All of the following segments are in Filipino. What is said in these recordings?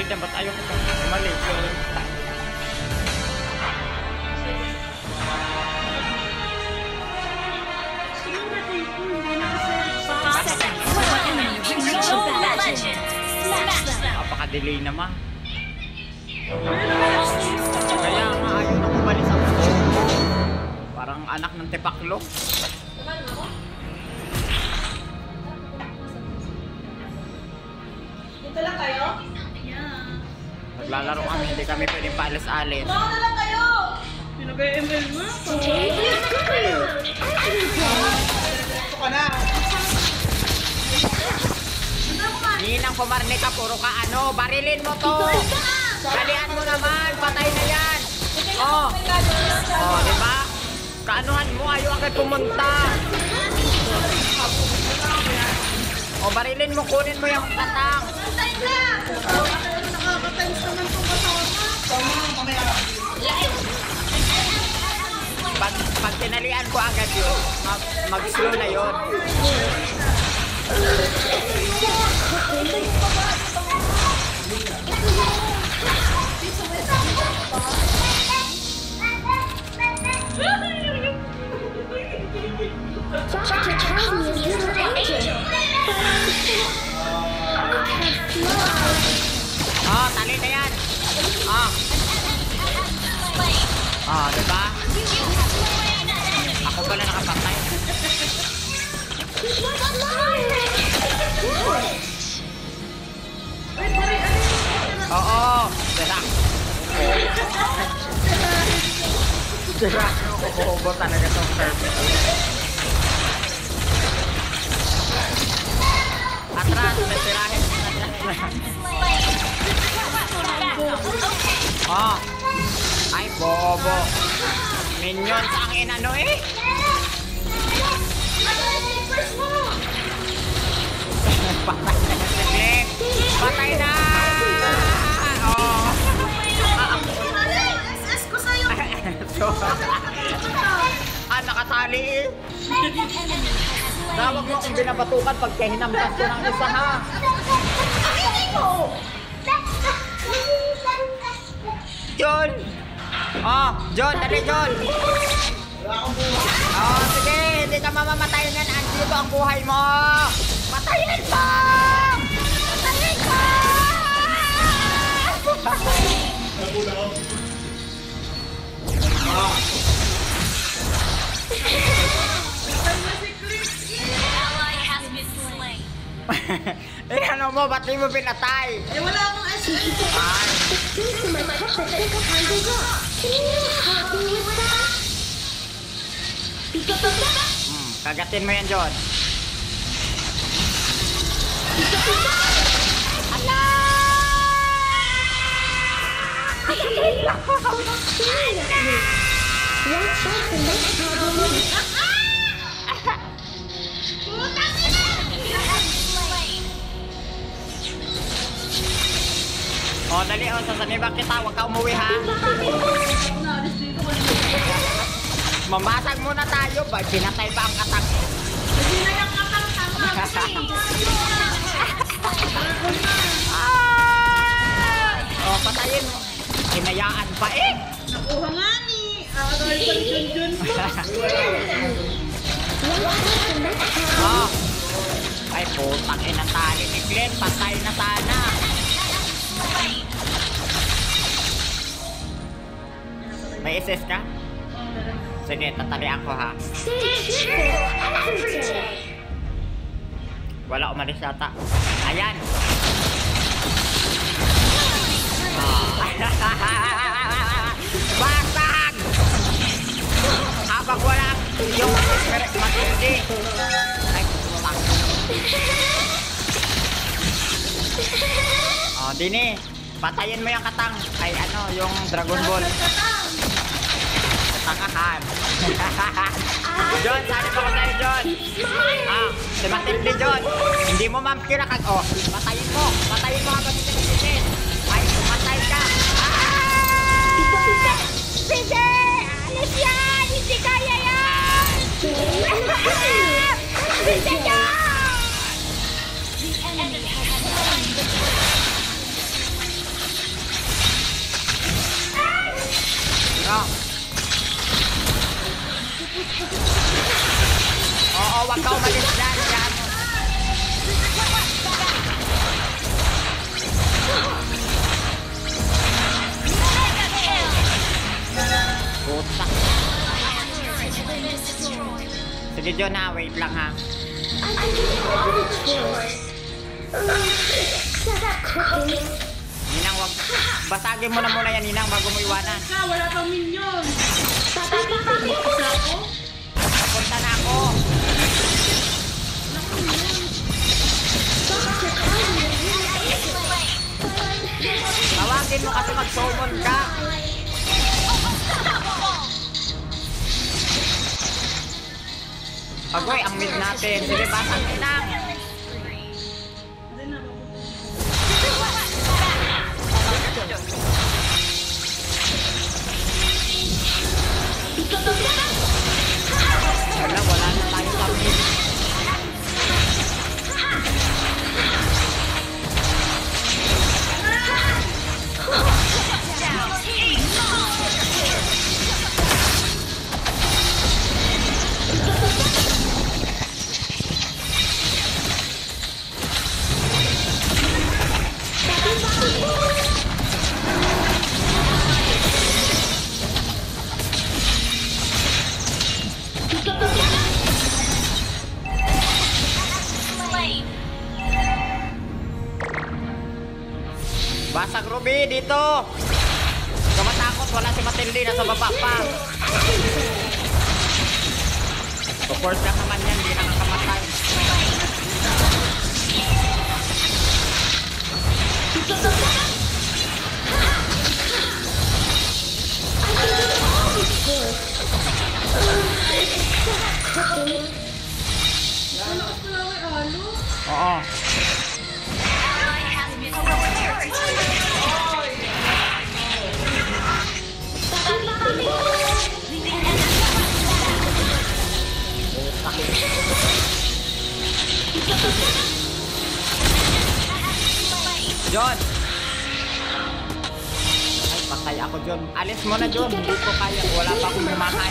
Teka, ba't ayaw ko pang umalis? Napaka-delay naman. Kaya nga ayaw na umalis ako. Parang anak ng Tepaklo. Dito lang kayo? Naglalaro kami, hindi kami pwedeng paalis-alis. Dito na lang kayo! Pinag-ML mo? Dito ka na! Ninang pumarni ka, puro ka ano, barilin mo to! Dalian mo naman, patay na yan! Oh, diba? Kaanuhan mo, ayaw agad pumunta! Oh, barilin mo, kunin mo yung katang! Patay na! Nakakatalis naman itong kasama. Pag tinalian ko agad yun, mag-slow na yun. Oh, tali na yan. Diba? Ako pala nakapatay. Oo, dirak. Dirak. Ubo talaga itong service. Atras, natirahin. Oh. Ay, bobo. Minions ang inano eh. Patay na si Flip. Patay na. Oh. SS ko sa'yo! Nakatali eh. Tawag mo kung binabatukan pag hinampas ko ng isa ha. John! John, dali John! Sige, hindi ka mamamatay na. Andito ang buhay mo! Patayin mo! Patayin mo! Ano mo, ba't di mo pinatay? Wala akong SS. Kagatin mo yan, John. Oh, dali, sasanibak kita, huwag ka umuwi ha. Mambasag muna tayo, ba? Pinatay pa ang katang. Hindi na yung katang tama kasi. Oh, patayin mo. Hinayaan pa eh. Nakuha nga ni. Aral pa ni Jun. Oh. Ay, putang ina tali ni Glenn. Patay na sana. May SS ka? Sige, tatalian ko ha. Wala umalis yata. Ayan. Basag! Habang wala yung matindi. Ay, putang. Oh, Dini. Patayin mo yung katang. Ay, ano, yung Dragon Ball. Takahan. John, sabi ko sa'yo, John. Si Matilde, John. Hindi mo ma'am kinakag. Oh, patayin mo. Patayin mo habang sinisisin. Ay, pumatay ka. Sige! Alis yan! Hindi kaya yan! Hindi yan! Sige, John, ha. Wait lang, ha. Ninang, wag. Basagin mo na muna yan, Ninang, bago mo iwanan. Wala pang minion. Isa ako? Punta na ako. Tawagin mo kasi mag-summon ka. Agoy, ang mid natin. Sige, basag, Ninang. Wala na tayo sa mid. Basag, Ruby, dito! Huwag ka matakot, wala si Matilde, nasa baba pa. Of-course lang naman yan, di nakakamatay. Oo. John! Ay, patay ako, John. Alis mo na, John. Hindi ko kaya. Wala pa akong mamahay.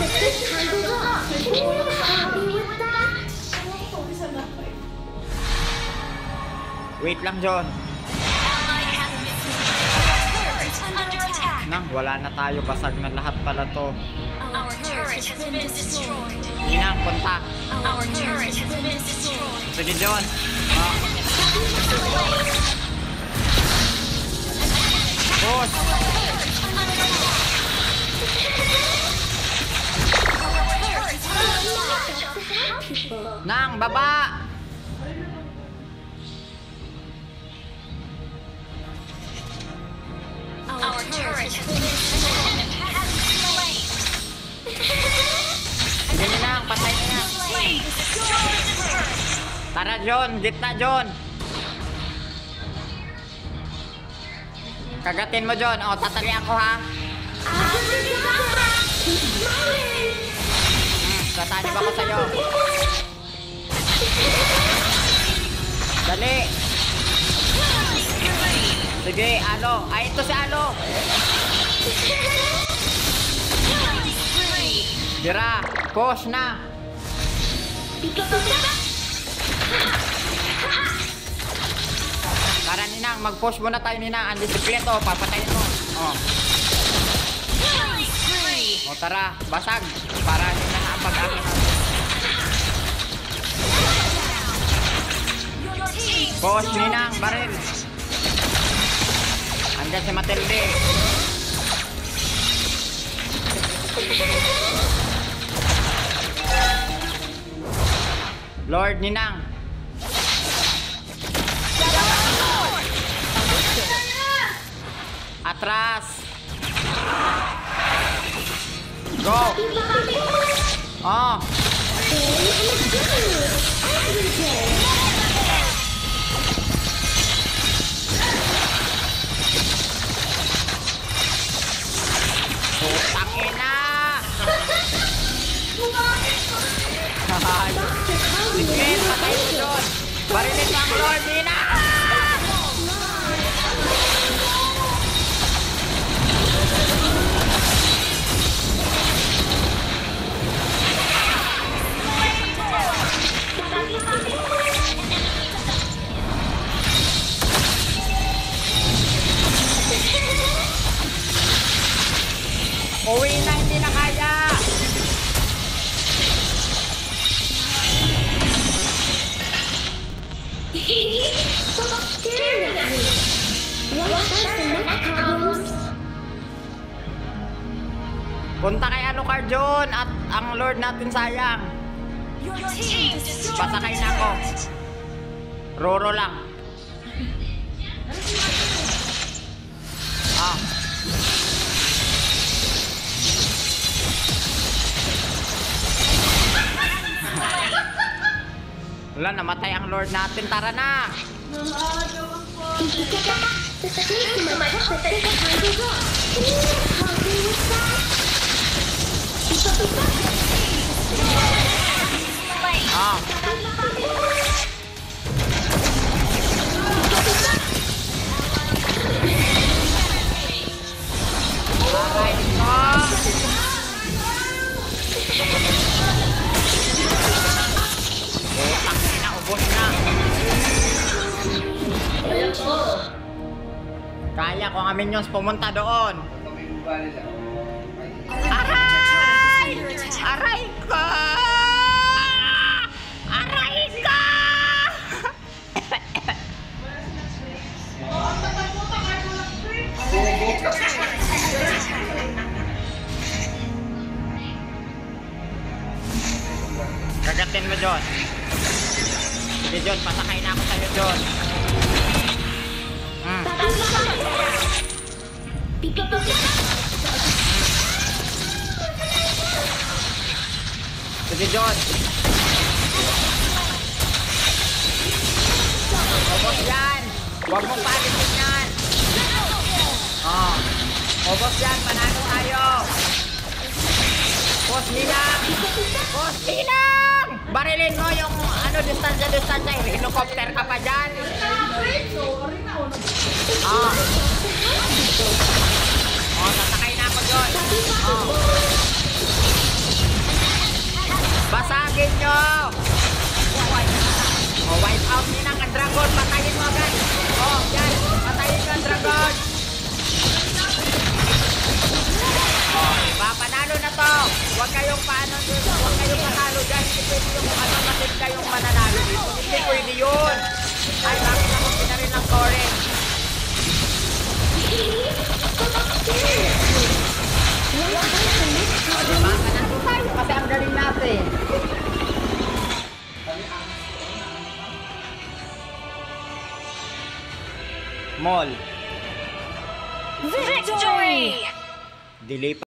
Wait lang, John. Nang, wala na tayo. Basag na lahat pala to. Our turret has been destroyed. Ninang, punta. Our turret has been destroyed. Sige, John. Oh. Push. Nang, baba. Our turret has been destroyed. Sige, Ninang, patay na yan. Tara, John. Gitna, John. Kagatin mo, John. O, tatali ako, ha? Sasanib ako sa'yo. Dali. Sige, Alo. Ay, ito si Alo. Dira, push na. Tara, Ninang, mag-push muna tayo, Ninang. Ang disiplito, papatayin mo. O, tara, basag. Para hindi na napag-akin. Push, Ninang, baril. Andiyan si Matilde. Lord, Ninang. Atras. Go. Oh. Putangin na. Sige, patay mo doon. Barilin mo ang Lord, Ninang. Uwi na, hindi na kaya. Punta kay ano Carjon at ang Lord natin sayang. Your team destroyed Pasakay the na ako. turret. Roro lang. Ah. Wala, namatay ang Lord natin. Tara na. Nalagawan po. Ah. Aray ko. Putang ina, ubos na. Kaya ko ang minions pumunta doon. Aray! Aray ko! Aray ko! Kagatin mo, John. Sige, John. Pasakay na ako sa'yo, John. Sige, John. Ubos yan. Huwag mong palitin yan. Oh. Ubos yan. Panalo tayo. Pos nilang. Pos nilang. Barilin mo yung ano, distansya. Helicopter ka pa dyan. Oh. Oh, sasakay na ako doon. Oh. Basagin nyo! Oh, wipe out nila ang dragon. Patayin mo agad. Oh, yan. Patayin nyo ang dragon. Oh, diba? Panalo na to. Huwag kayong paano dito. Huwag kayong panalo dyan. Hindi pwede yung ano natin kayong mananalo dito. Hindi pwede yun. Ay, bakit ako pinarin ng torrent? Oh, diba? Panalo tayo kasi ang galing natin. Mall. Victory! Delay pa.